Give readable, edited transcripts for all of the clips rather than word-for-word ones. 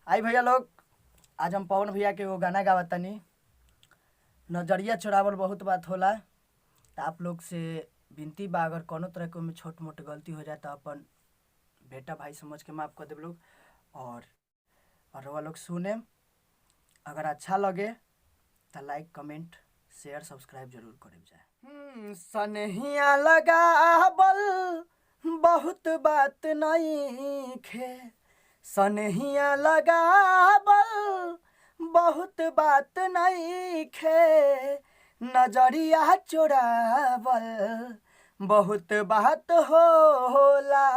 आई भैया लोग, आज हम पवन भैया के वो गाना गावत तनी। नजरिया चुरावल बहुत बात होला। तो आप लोग से विनती बा, अगर कोनो तरह के में छोट मोट गलती हो जाए तो अपन बेटा भाई समझ के माफ़ कर देव लोग। और वो लोग सुने, अगर अच्छा लगे तो लाइक कमेंट शेयर सब्सक्राइब जरूर करे जाए। सनहिया लगावल बहुत बात नहीं खे, सनहिया लगावल बहुत बात नहीं खे, नजरिया चुरावल बहुत बात होला,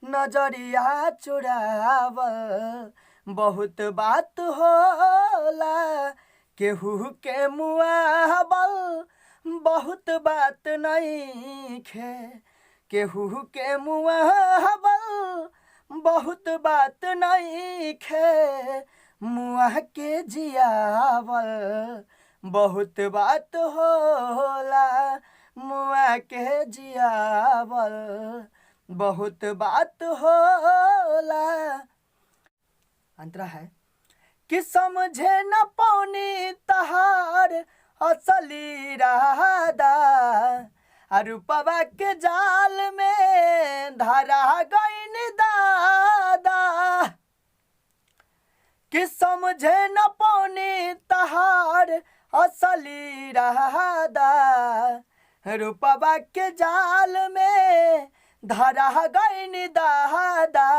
नजरिया चुरावल बहुत बात होला, केहू के मुआवल बहुत बात नहीं खे, केहू के मुआवल बहुत बात नहीं खे, मुआ के जियावल बहुत बात होला, मुआ के जियावल बहुत बात होला। अंतरा है कि समझे न पौनी तहार असली राधा, रूपवा के जाल में धरा गईन दादा, कि समझे न पौनी तहार असली राधा, रूपवा के जाल में धरा गईन दादा,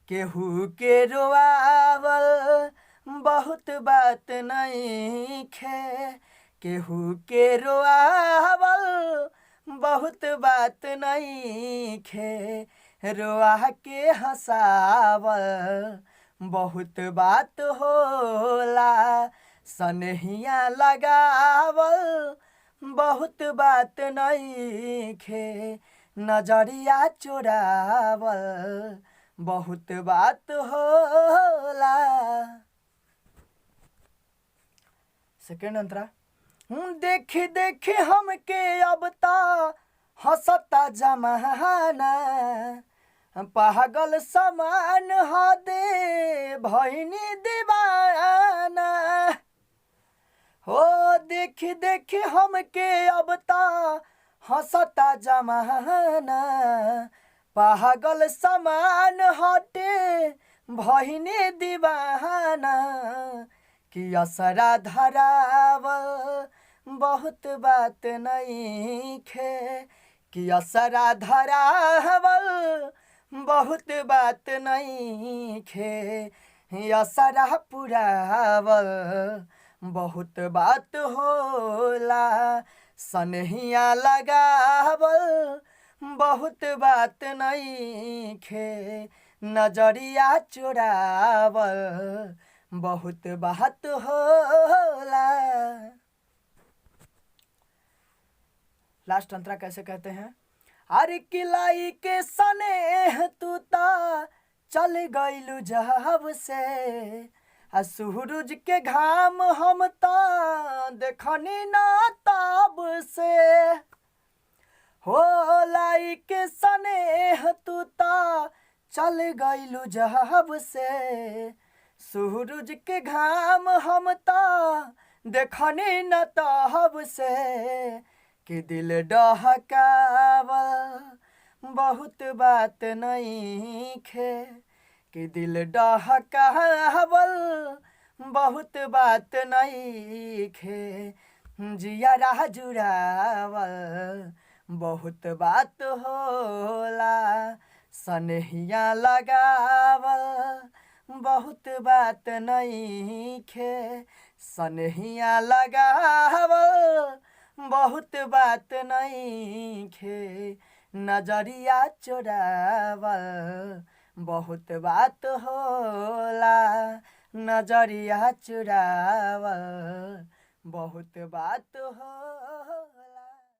केहू के रोआवल बहुत बात नहीं खे, केहू के रोआवल बहुत बात नहीं खे, रोआ के हंसावल बहुत बात होला, सनहिया लगावल बहुत बात नहीं खे, नजरिया चुरावल बहुत बात होला। सेकेंड अंतरा, देखी देखी हमके अब ता हंसता जमाना, पागल समान हदे भैनी दीवाना, हो देखी देखी हमके अब ता हंसता जमाना, पागल समान हटे भैनी दीवाना, कि असरा धरावल बहुत बात नहीं खे, कि असरा धरावल बहुत बात नहीं खे, असरा पुरावल बहुत बात होला, सनहिया लगावल बहुत बात नहीं खे, नजरिया चुरावल बहुत बात होला। लास्ट अंतरा कैसे कहते हैं, अरे किलाई के सनेह तू ता चल गईलू जब से, सूरज के घाम हम ता देखनी ना ताब से, हो लाई के सनेह तू ता चल गईलू जब से, सूरज के घाम हम ता देखनी न तब से, कि दिल डहकावल बहुत बात नहीं खे, कि दिल डहकावल बहुत बात नहीं खे, जियरा जुड़ावल बहुत बात होला, सनहिया लगावल बहुत बात नहीं खे, सनहिया लगावल बहुत बात नहीं खे, नजरिया चुरावल बहुत बात होला, नजरिया चुरावल बहुत बात हो।